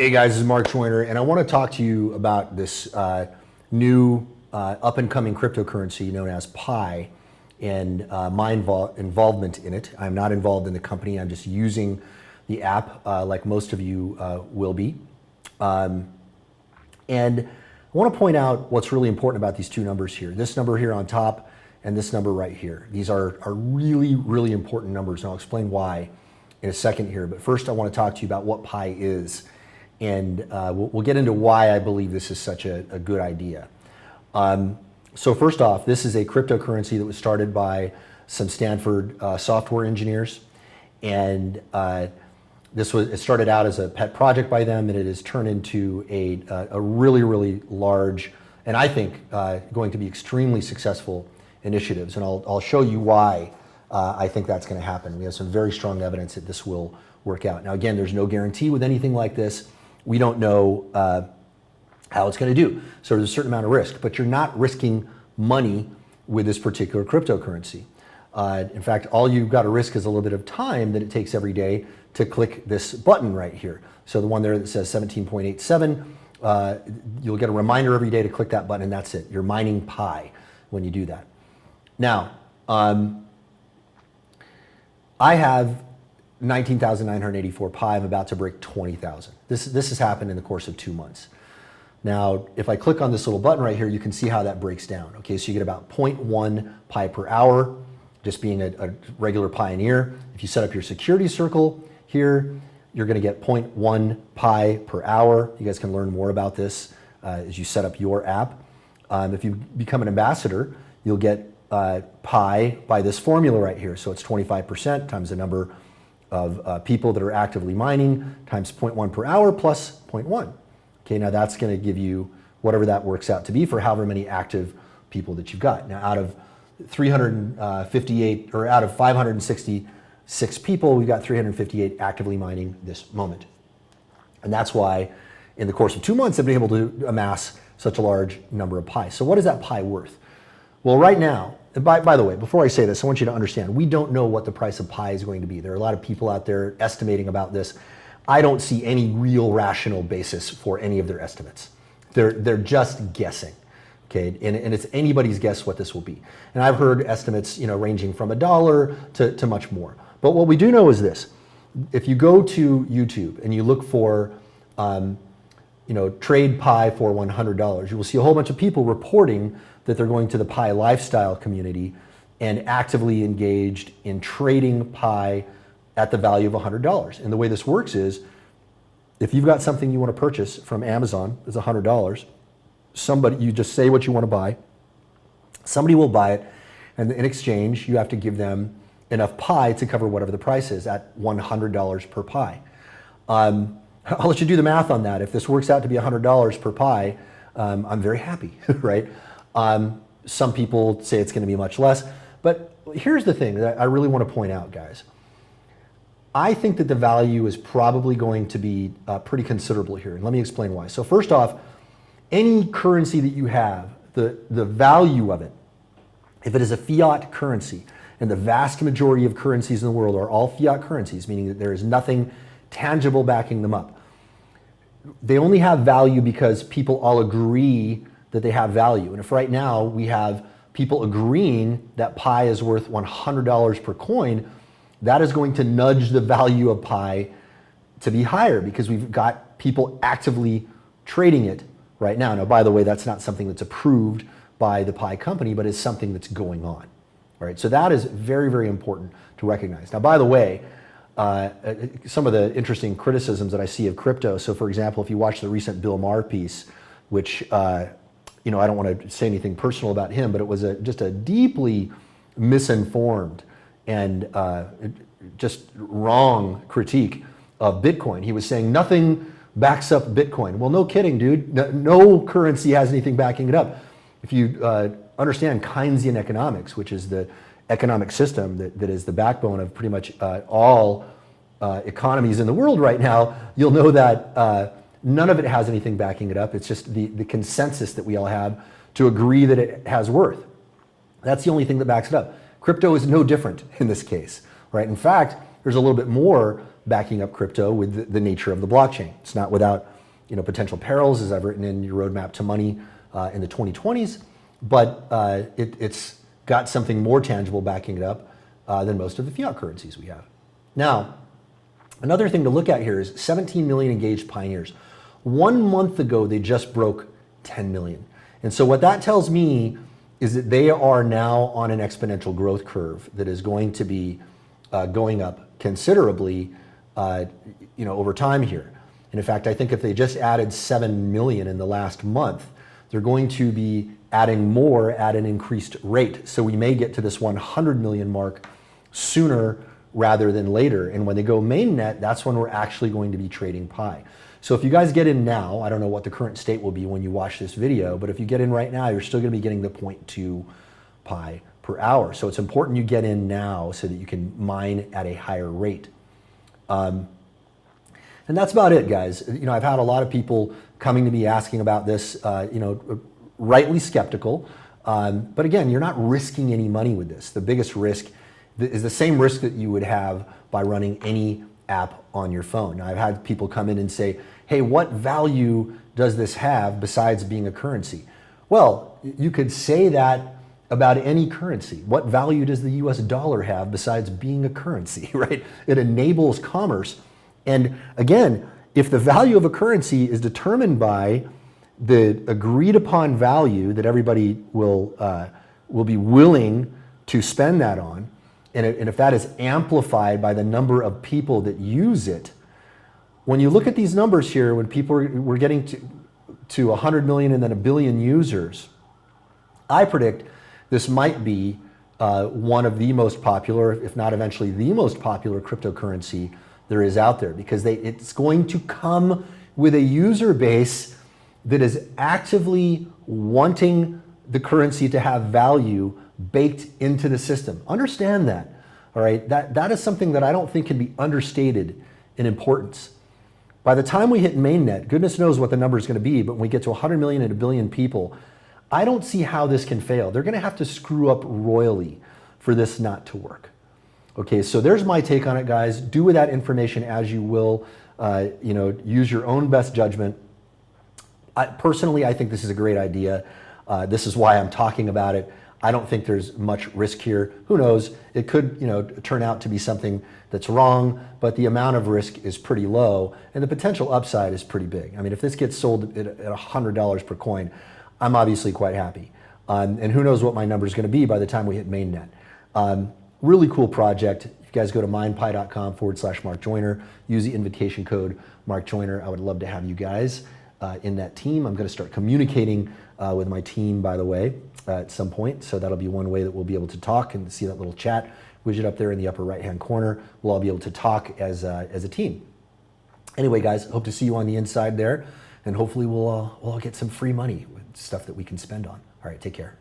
Hey guys, this is Mark Joyner, and I want to talk to you about this new up-and-coming cryptocurrency known as Pi and my involvement in it. I'm not involved in the company, I'm just using the app like most of you will be. And I want to point out what's really important about these two numbers here. This number here on top and this number right here. These are really, really important numbers, and I'll explain why in a second here. But first I want to talk to you about what Pi is. And we'll get into why I believe this is such a good idea. So first off, this is a cryptocurrency that was started by some Stanford software engineers. And it started out as a pet project by them, and it has turned into a really, really large, and I think going to be extremely successful initiatives. And I'll show you why I think that's going to happen. We have some very strong evidence that this will work out. Now again, there's no guarantee with anything like this. We don't know how it's going to do. So there's a certain amount of risk, but you're not risking money with this particular cryptocurrency. In fact, all you've got to risk is a little bit of time that it takes every day to click this button right here. So the one there that says 17.87, you'll get a reminder every day to click that button, and that's it. You're mining Pi when you do that. Now, I have 19,984 Pi. I'm about to break 20,000. This has happened in the course of 2 months. Now, if I click on this little button right here, you can see how that breaks down. Okay, so you get about 0.1 Pi per hour, just being a regular pioneer. If you set up your security circle here, you're going to get 0.1 Pi per hour. You guys can learn more about this as you set up your app. If you become an ambassador, you'll get Pi by this formula right here. So it's 25% times the number of people that are actively mining times 0.1 per hour plus 0.1. Okay, now that's going to give you whatever that works out to be for however many active people that you've got. Now out of 358 or out of 566 people, we've got 358 actively mining this moment. And that's why in the course of 2 months I've been able to amass such a large number of Pi. So what is that Pi worth? Well, right now, by the way, before I say this, I want you to understand, we don't know what the price of Pi is going to be. There are a lot of people out there estimating about this. I don't see any real rational basis for any of their estimates. They're just guessing, okay? And it's anybody's guess what this will be. And I've heard estimates, ranging from $1 to much more. But what we do know is this: if you go to YouTube and you look for, trade Pi for $100, you will see a whole bunch of people reporting that they're going to the Pi lifestyle community and actively engaged in trading Pi at the value of $100. And the way this works is, if you've got something you want to purchase from Amazon, it's $100, you just say what you want to buy, somebody will buy it, and in exchange, you have to give them enough Pi to cover whatever the price is at $100 per Pi. I'll let you do the math on that. If this works out to be $100 per Pi, I'm very happy, right? Some people say it's going to be much less, but here's the thing that I really want to point out, guys. I think that the value is probably going to be pretty considerable here, and let me explain why. So first off, any currency that you have, the value of it, if it is a fiat currency, and the vast majority of currencies in the world are all fiat currencies, meaning that there is nothing tangible backing them up, they only have value because people all agree that they have value. And if right now we have people agreeing that Pi is worth $100 per coin, that is going to nudge the value of Pi to be higher because we've got people actively trading it right now. Now, by the way, that's not something that's approved by the Pi company, but it's something that's going on. All right, so that is very, very important to recognize. Now, by the way, some of the interesting criticisms that I see of crypto. So for example, if you watch the recent Bill Maher piece, which I don't want to say anything personal about him, but it was just a deeply misinformed and just wrong critique of Bitcoin. He was saying nothing backs up Bitcoin. Well, no kidding, dude. No currency has anything backing it up. If you understand Keynesian economics, which is the economic system that is the backbone of pretty much all economies in the world right now, you'll know that none of it has anything backing it up. It's just the consensus that we all have to agree that it has worth. That's the only thing that backs it up. Crypto is no different in this case, right? In fact, there's a little bit more backing up crypto with the nature of the blockchain. It's not without potential perils, as I've written in your roadmap to money in the 2020s, but it's got something more tangible backing it up than most of the fiat currencies we have. Now, another thing to look at here is 17 million engaged pioneers. 1 month ago, they just broke 10 million. And so what that tells me is that they are now on an exponential growth curve that is going to be going up considerably over time here. And in fact, I think if they just added 7 million in the last month, they're going to be adding more at an increased rate. So we may get to this 100 million mark sooner rather than later. And when they go mainnet, that's when we're actually going to be trading Pi. So if you guys get in now, I don't know what the current state will be when you watch this video, but if you get in right now, you're still going to be getting the 0.2 Pi per hour. So it's important you get in now so that you can mine at a higher rate. And that's about it, guys. I've had a lot of people coming to me asking about this, rightly skeptical. But again, you're not risking any money with this. The biggest risk is the same risk that you would have by running any app on your phone. Now, I've had people come in and say, hey, what value does this have besides being a currency? Well, you could say that about any currency. What value does the US dollar have besides being a currency, right? It enables commerce. And again, if the value of a currency is determined by the agreed upon value that everybody will be willing to spend that on, and if that is amplified by the number of people that use it, when you look at these numbers here, when we're getting to 100 million and then 1 billion users, I predict this might be one of the most popular, if not eventually the most popular cryptocurrency there is out there, because it's going to come with a user base that is actively wanting the currency to have value baked into the system. Understand that, all right? That is something that I don't think can be understated in importance. By the time we hit mainnet, goodness knows what the number is going to be, but when we get to 100 million and 1 billion people, I don't see how this can fail. They're going to have to screw up royally for this not to work. Okay, so there's my take on it, guys. Do with that information as you will. Use your own best judgment. Personally, I think this is a great idea. This is why I'm talking about it. I don't think there's much risk here. Who knows? It could, turn out to be something that's wrong, but the amount of risk is pretty low, and the potential upside is pretty big. I mean, if this gets sold at $100 per coin, I'm obviously quite happy. And who knows what my number is going to be by the time we hit mainnet. Really cool project. If you guys go to mindpi.com/Mark Joyner, use the invitation code Mark Joyner. I would love to have you guys in that team. I'm going to start communicating with my team, by the way, at some point. So that'll be one way that we'll be able to talk and see that little chat widget up there in the upper right-hand corner. We'll all be able to talk as a team. Anyway, guys, hope to see you on the inside there, and hopefully we'll all get some free money with stuff that we can spend on. All right, take care.